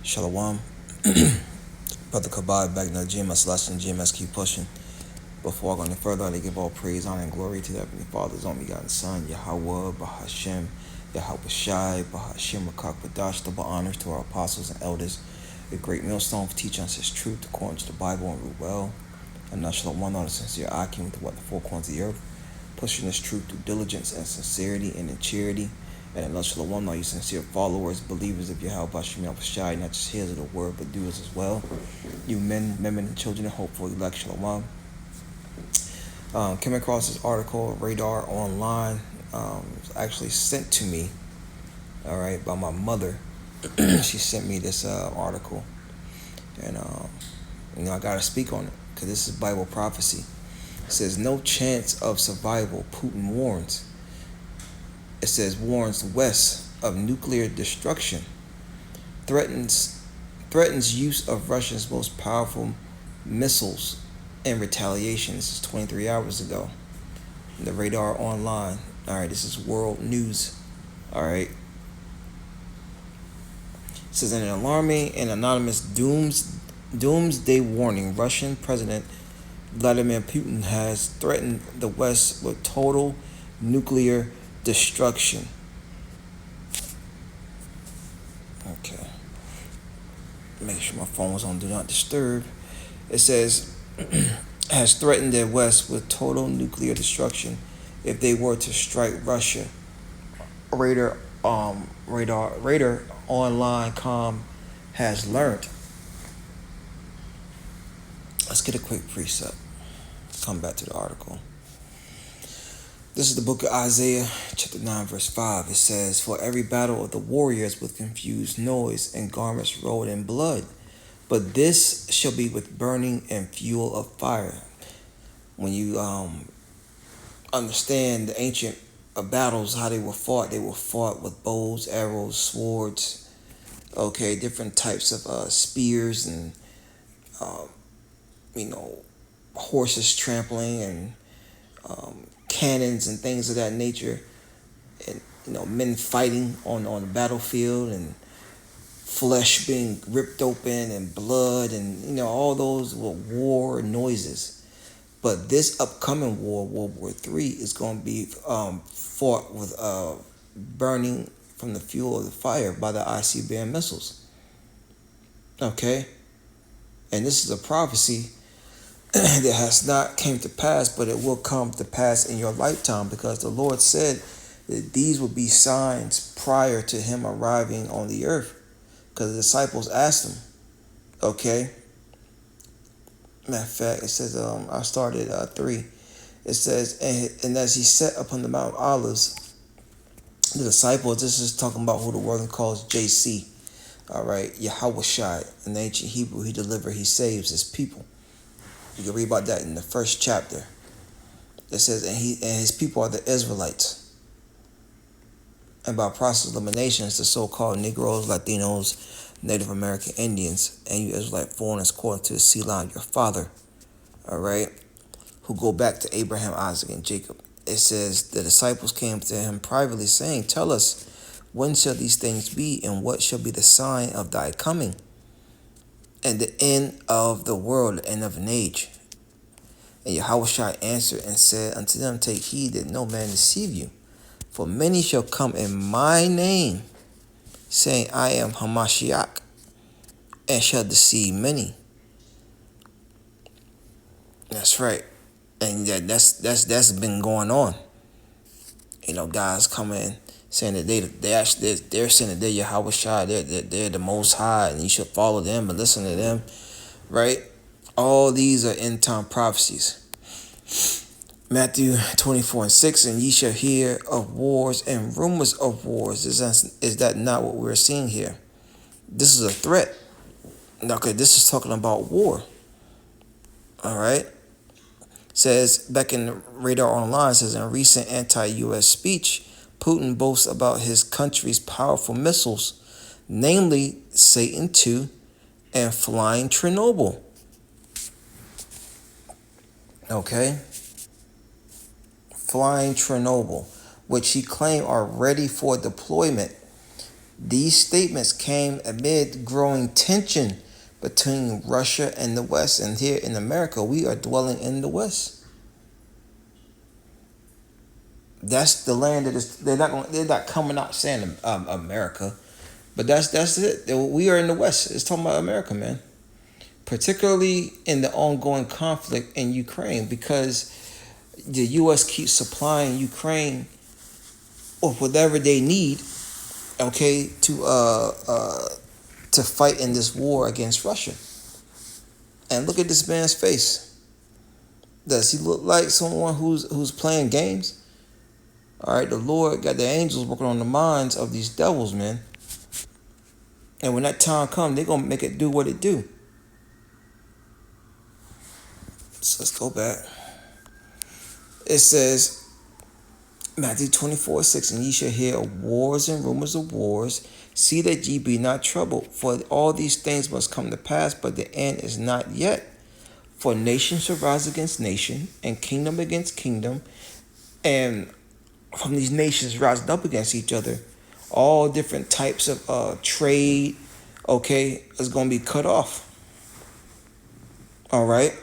Shalom. Brother Kabad back in the GMS lesson. GMS keep pushing. Before I go any further, I give all praise, honor, and glory to the Heavenly Father's only begotten Son, Yahweh, Bahashem, Yahweh Shai, Bahashem, Rakak, Badash, double honors to our apostles and elders, a great millstone for teaching us his truth according to the Bible and root well. And not shalom one on the sincere eye came to what the four corners of the earth, pushing this truth through diligence and sincerity and in charity. And Allah Shalom, all you sincere followers, believers of Yahweh Bashim Shai, not just hearers of the word, but doers as well. You men, women, and children, and hopeful elect Shalom. Came across this article, Radar Online. It was actually sent to me, all right, by my mother. She sent me this article. And, I got to speak on it because this is Bible prophecy. It says, no chance of survival, Putin warns. It says, warns West of nuclear destruction. Threatens use of Russia's most powerful missiles in retaliation. This is 23 hours ago. The Radar Online. All right, this is world news. All right. It says, in an alarming and anonymous doomsday warning, Russian President Vladimir Putin has threatened the West with total nuclear destruction. Okay. Make sure my phone was on Do Not Disturb. It says, has threatened the West with total nuclear destruction if they were to strike Russia. Radar Online Com has learned. Let's get a quick precept. Come back to the article. This is the book of Isaiah, chapter 9, verse 5. It says, for every battle of the warriors with confused noise and garments rolled in blood, but this shall be with burning and fuel of fire. When you understand the ancient battles, how they were fought with bows, arrows, swords, okay, different types of spears and, horses trampling and cannons and things of that nature, and men fighting on the battlefield and flesh being ripped open and blood and all those were war noises. But this upcoming war, World War III, is going to be fought with burning from the fuel of the fire by the ICBM missiles. Okay, and this is a prophecy that has not came to pass, but it will come to pass in your lifetime, because the Lord said that these will be signs prior to him arriving on the earth. Because the disciples asked him, okay. Matter of fact, it says, I started 3. It says, and as he sat upon the Mount Olives, the disciples, this is talking about who the word calls JC, all right, Yahweh Shai. In the ancient Hebrew, he he saves his people. You can read about that in the first chapter. It says, and his people are the Israelites. And by process of elimination, it's the so-called Negroes, Latinos, Native American Indians, and you Israelite foreigners according to the Selah, your father, all right, who go back to Abraham, Isaac, and Jacob. It says, the disciples came to him privately, saying, tell us, when shall these things be, and what shall be the sign of thy coming? And the end of the world, the end of an age. And Yahushua answered and said unto them, take heed that no man deceive you. For many shall come in my name, saying, I am Hamashiach, and shall deceive many. That's right. And that's been going on. Guys coming saying that they're saying that they're Yahweh Shai, they're the Most High, and you should follow them and listen to them, right? All these are end time prophecies. Matthew 24:6, and ye shall hear of wars and rumors of wars. Is that not what we're seeing here? This is a threat. Okay, this is talking about war. All right. Says back in Radar Online, says in recent anti-U.S. speech, Putin boasts about his country's powerful missiles, namely Satan II and flying Chernobyl. Okay. Flying Chernobyl, which he claimed are ready for deployment. These statements came amid growing tension between Russia and the West. And here in America, we are dwelling in the West. That's the land that is. They're not coming out saying America, but that's it. We are in the West. It's talking about America, man. Particularly in the ongoing conflict in Ukraine, because the U.S. keeps supplying Ukraine with whatever they need, okay, to fight in this war against Russia. And look at this man's face. Does he look like someone who's playing games? All right, the Lord got the angels working on the minds of these devils, man. And when that time comes, they're going to make it do what it do. So let's go back. It says, Matthew 24:6, and ye shall hear of wars and rumors of wars. See that ye be not troubled, for all these things must come to pass, but the end is not yet. For nation shall rise against nation, and kingdom against kingdom, and from these nations rising up against each other, all different types of trade, okay, is going to be cut off. All right.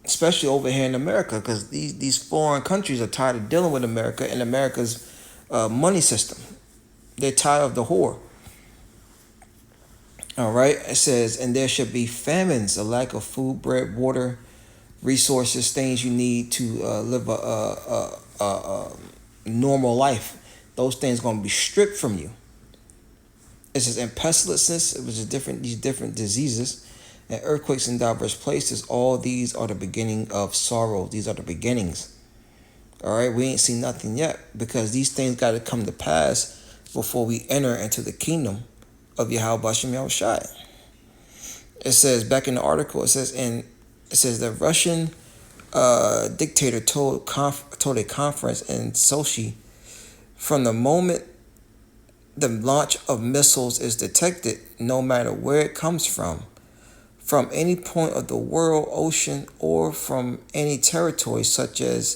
Especially over here in America, because these foreign countries are tired of dealing with America and America's money system. They're tired of the whore. All right. It says, and there should be famines, a lack of food, bread, water, resources, things you need to live a normal life. Those things going to be stripped from you. It says, and pestilences, which is these different diseases, and earthquakes in diverse places. All these are the beginning of sorrow. These are the beginnings. All right, we ain't seen nothing yet, because these things got to come to pass before we enter into the kingdom of Yahweh Bashem Yahushai. It says back in the article, it says the Russian dictator told a conference in Sochi, from the moment the launch of missiles is detected, no matter where it comes from any point of the world, ocean, or from any territory, such a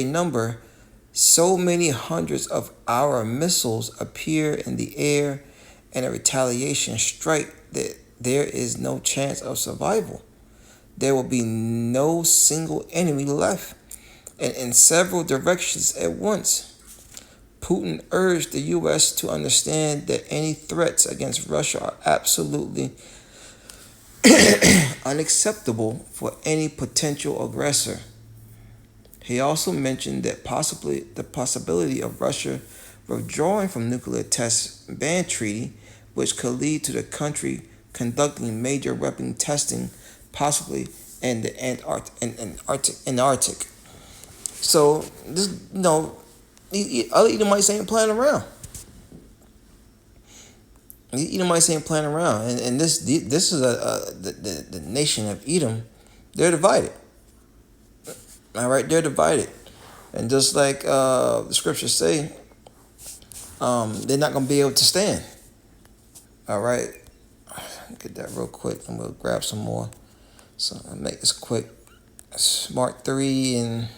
number, so many hundreds of our missiles appear in the air, and a retaliation strike, that there is no chance of survival. There will be no single enemy left, and in several directions at once. Putin urged the U.S. to understand that any threats against Russia are absolutely unacceptable for any potential aggressor. He also mentioned that the possibility of Russia withdrawing from nuclear test ban treaty, which could lead to the country conducting major weapon testing, possibly in the Arctic. So this, other Edomites ain't playing around. Edomites ain't playing around, and this is the nation of Edom. They're divided. All right, they're divided, and just like the scriptures say, they're not gonna be able to stand. All right, get that real quick, and we'll grab some more. So I'll make this quick. Mark 3 and.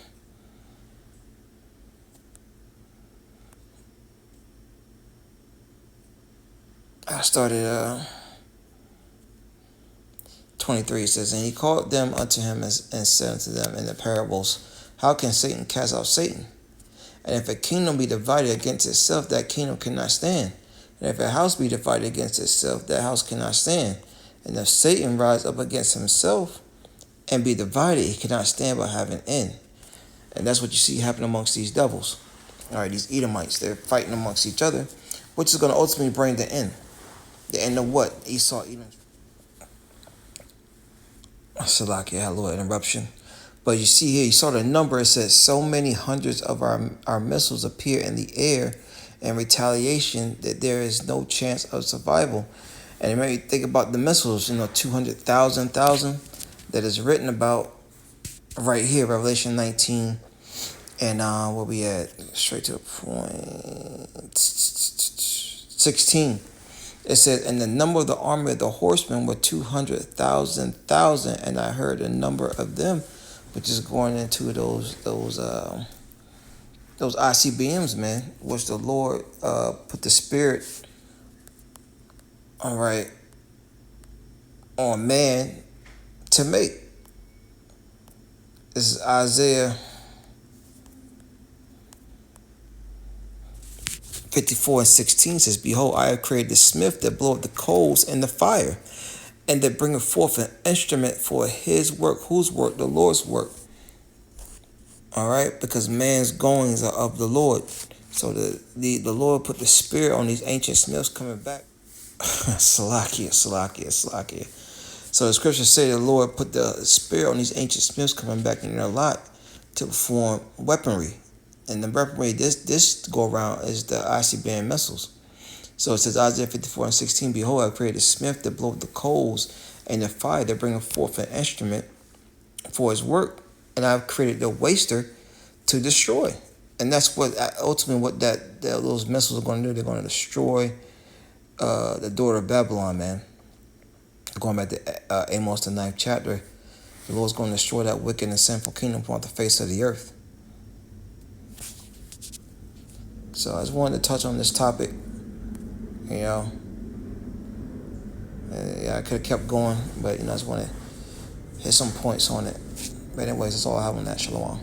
I started 23. It says, and he called them unto him and said unto them in the parables, how can Satan cast out Satan? And if a kingdom be divided against itself, that kingdom cannot stand. And if a house be divided against itself, that house cannot stand. And if Satan rise up against himself and be divided, he cannot stand but have an end. And that's what you see happen amongst these devils. All right, these Edomites, they're fighting amongst each other, which is going to ultimately bring the end. The end of what? Esau, Edom. Salakia, hello, interruption. But you see here, you saw the number. It says so many hundreds of our missiles appear in the air in retaliation, that there is no chance of survival. And it made me think about the missiles, 200,000 that is written about right here, Revelation 19. And where we at? Straight to the point. 16. It says, and the number of the army of the horsemen were 200,000, and I heard a number of them, which is going into those those ICBMs, man, which the Lord put the spirit, all right, on man to make. This is Isaiah 54:16 says, "Behold, I have created the smith that bloweth the coals in the fire, and that bringeth forth an instrument for his work." Whose work? The Lord's work. All right, because man's goings are of the Lord. So the Lord put the spirit on these ancient smiths coming back. Salakia, Salakia, Salakia. So the scriptures say the Lord put the spirit on these ancient smiths coming back in their lot to perform weaponry. And the weaponry this go around is the ICBM missiles. So it says Isaiah 54:16, "Behold, I created a smith that bloweth the coals and the fire that bringeth forth an instrument for his work, and I've created the waster to destroy." And that's what ultimately what those missiles are going to do. They're going to destroy the daughter of Babylon, man. Going back to Amos the 9th chapter, the Lord's going to destroy that wicked and sinful kingdom upon the face of the earth. So I just wanted to touch on this topic. You know, I could have kept going, but I just want to hit some points on it. But anyways, that's all I have on that. Shalom.